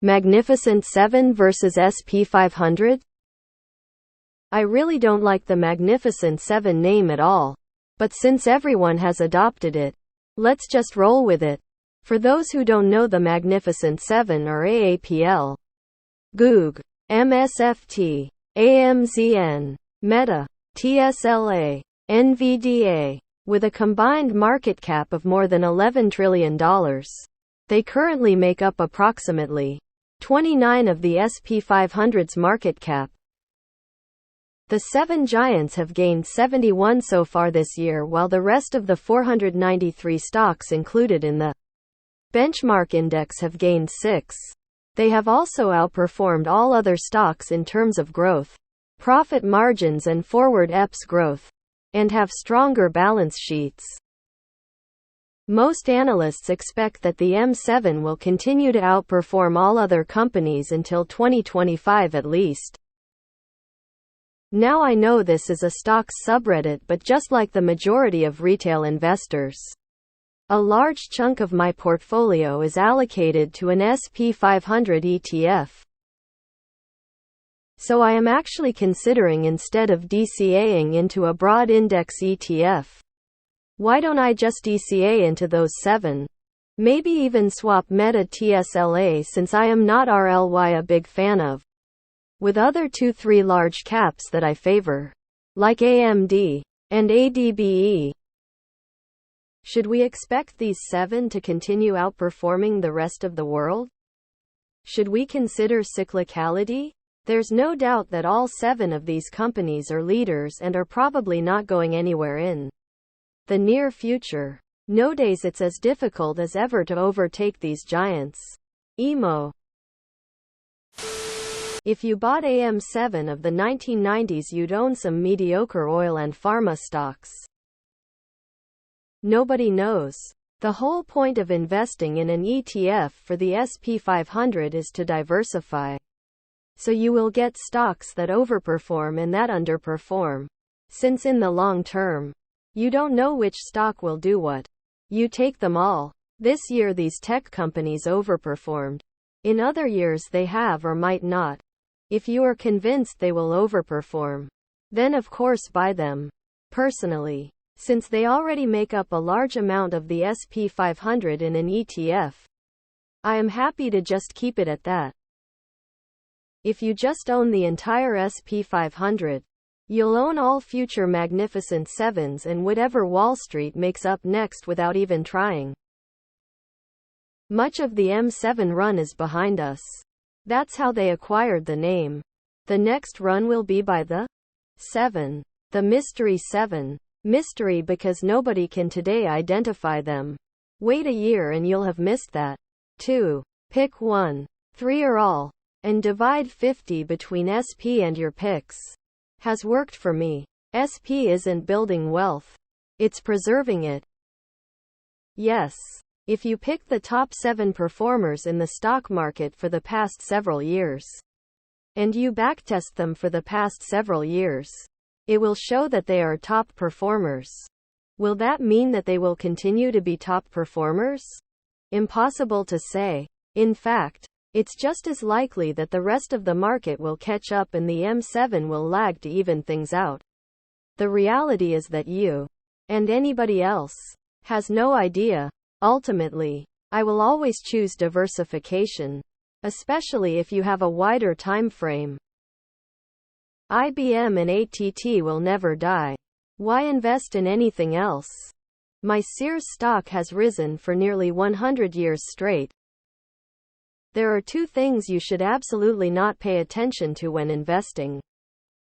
Magnificent 7 versus SP 500? I really don't like the Magnificent 7 name at all. But since everyone has adopted it, let's just roll with it. For those who don't know, the Magnificent 7 are AAPL, Goog, MSFT, AMZN, Meta, TSLA, NVDA, with a combined market cap of more than $11 trillion. They currently make up approximately 29% of the SP 500's market cap. The 7 giants have gained 71 so far this year, while the rest of the 493 stocks included in the benchmark index have gained 6. They have also outperformed all other stocks in terms of growth, profit margins and forward EPS growth, and have stronger balance sheets. Most analysts expect that the M7 will continue to outperform all other companies until 2025 at least. Now I know this is a stocks subreddit, but just like the majority of retail investors, a large chunk of my portfolio is allocated to an SP 500 ETF. So I am actually considering, instead of DCAing into a broad index ETF, why don't I just DCA into those 7? Maybe even swap Meta TSLA, since I am not RLY a big fan of, with other 2-3 large caps that I favor, like AMD and ADBE. Should we expect these 7 to continue outperforming the rest of the world? Should we consider cyclicality? There's no doubt that all 7 of these companies are leaders and are probably not going anywhere in the near future. Nowadays it's as difficult as ever to overtake these giants. Emo. If you bought AM7 of the 1990s, you'd own some mediocre oil and pharma stocks. Nobody knows. The whole point of investing in an ETF for the SP 500 is to diversify. So you will get stocks that overperform and that underperform. Since in the long term, you don't know which stock will do what, you take them all. This year these tech companies overperformed. In other years they have or might not. If you are convinced they will overperform, then of course buy them. Personally, since they already make up a large amount of the SP 500 in an ETF, I am happy to just keep it at that. If you just own the entire SP 500, you'll own all future Magnificent 7s and whatever Wall Street makes up next without even trying. Much of the M7 run is behind us. That's how they acquired the name. The next run will be by the 7. The Mystery 7. Mystery because nobody can today identify them. Wait a year and you'll have missed that. 2. Pick 1, 3 or all, and divide 50 between SP and your picks. Has worked for me. SP isn't building wealth. It's preserving it. Yes. If you pick the top 7 performers in the stock market for the past several years, and you backtest them for the past several years, it will show that they are top performers. Will that mean that they will continue to be top performers? Impossible to say. In fact, it's just as likely that the rest of the market will catch up and the M7 will lag to even things out. The reality is that you, and anybody else, has no idea. Ultimately, I will always choose diversification, especially if you have a wider time frame. IBM and ATT will never die. Why invest in anything else? My Sears stock has risen for nearly 100 years straight. There are 2 things you should absolutely not pay attention to when investing.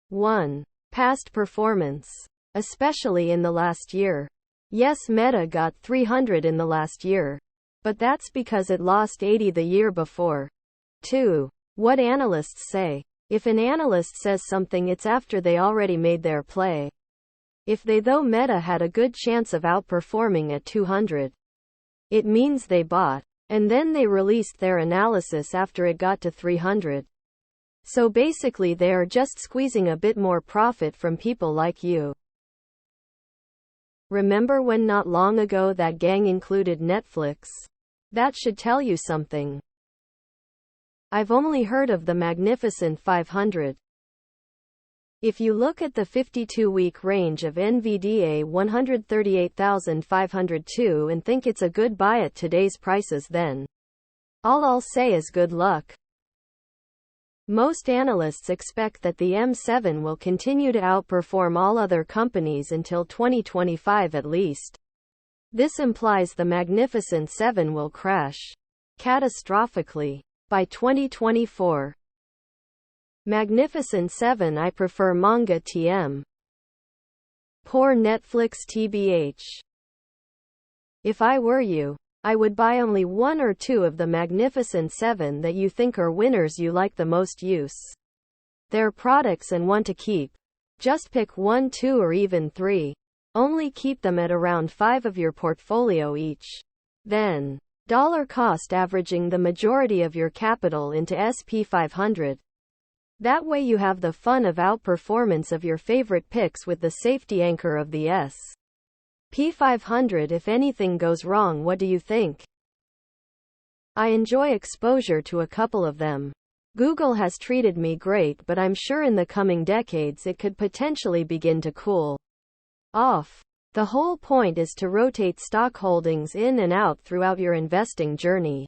1. Past performance, especially in the last year. Yes, Meta got 300 in the last year, but that's because it lost 80 the year before. 2. What analysts say. If an analyst says something, it's after they already made their play. If they though Meta had a good chance of outperforming at 200, it means they bought, and then they released their analysis after it got to 300. So basically they are just squeezing a bit more profit from people like you. Remember when not long ago that gang included Netflix? That should tell you something. I've only heard of the Magnificent 500. If you look at the 52-week range of NVDA 138,502 and think it's a good buy at today's prices, then all I'll say is good luck. Most analysts expect that the M7 will continue to outperform all other companies until 2025 at least. This implies the Magnificent 7 will crash catastrophically by 2024. Magnificent 7. I prefer manga TM. Poor Netflix TBH. If I were you, I would buy only one or two of the Magnificent 7 that you think are winners you like the most, use their products and want to keep. Just pick 1, 2 or even 3. Only keep them at around 5 of your portfolio each. Then, dollar cost averaging the majority of your capital into SP 500. That way you have the fun of outperformance of your favorite picks with the safety anchor of the SP 500. If anything goes wrong, what do you think? I enjoy exposure to a couple of them. Google has treated me great, but I'm sure in the coming decades it could potentially begin to cool off. The whole point is to rotate stock holdings in and out throughout your investing journey.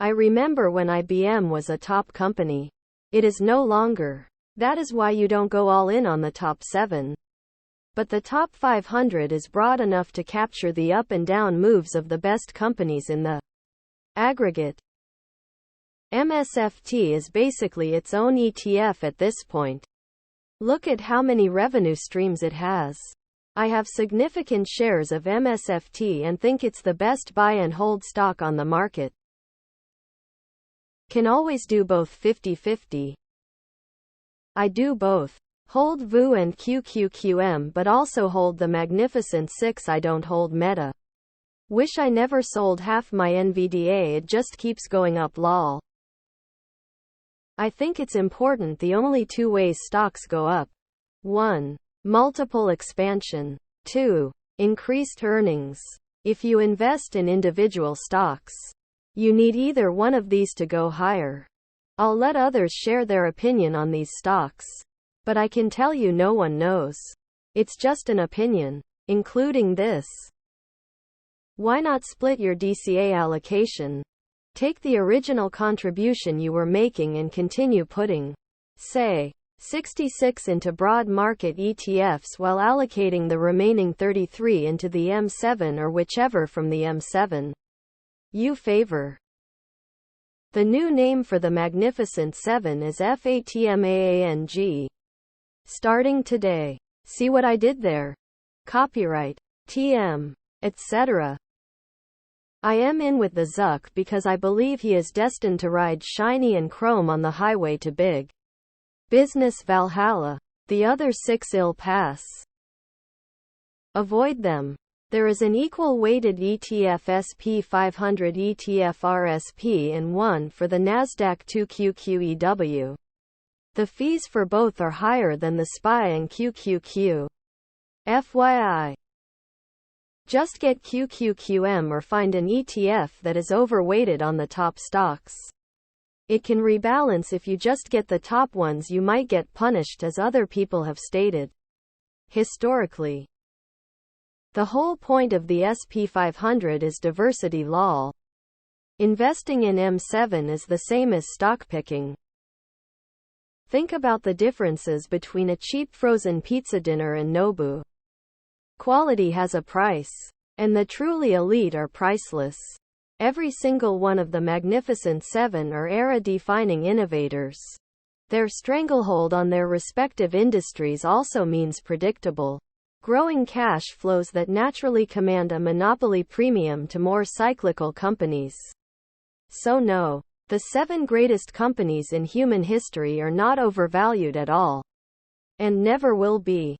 I remember when IBM was a top company. It is no longer. That is why you don't go all in on the top 7. But the top 500 is broad enough to capture the up and down moves of the best companies in the aggregate. MSFT is basically its own ETF at this point. Look at how many revenue streams it has. I have significant shares of MSFT and think it's the best buy and hold stock on the market. Can always do both 50-50. I do both. Hold VU and QQQM, but also hold the Magnificent 6. I don't hold Meta. Wish I never sold half my NVDA, it just keeps going up lol. I think it's important the only two ways stocks go up. 1. Multiple expansion. 2. Increased earnings. If you invest in individual stocks, you need either one of these to go higher. I'll let others share their opinion on these stocks. But I can tell you no one knows. It's just an opinion, including this. Why not split your DCA allocation? Take the original contribution you were making and continue putting, say, 66 into broad market ETFs while allocating the remaining 33 into the M7 or whichever from the M7 you favor. The new name for the Magnificent 7 is FATMAANG. Starting today. See what I did there? Copyright. TM. Etc. I am in with the Zuck because I believe he is destined to ride shiny and chrome on the highway to big business Valhalla. The other 6 ill pass. Avoid them. There is an equal weighted ETF SP 500 ETF RSP and one for the Nasdaq 2QQEW. The fees for both are higher than the SPY and QQQ. FYI. Just get QQQM or find an ETF that is overweighted on the top stocks. It can rebalance. If you just get the top ones, you might get punished, as other people have stated. Historically, the whole point of the SP 500 is diversity lol. Investing in M7 is the same as stock picking. Think about the differences between a cheap frozen pizza dinner and Nobu. Quality has a price, and the truly elite are priceless. Every single one of the Magnificent 7 are era-defining innovators. Their stranglehold on their respective industries also means predictable, growing cash flows that naturally command a monopoly premium to more cyclical companies. So no, the 7 greatest companies in human history are not overvalued at all. And never will be.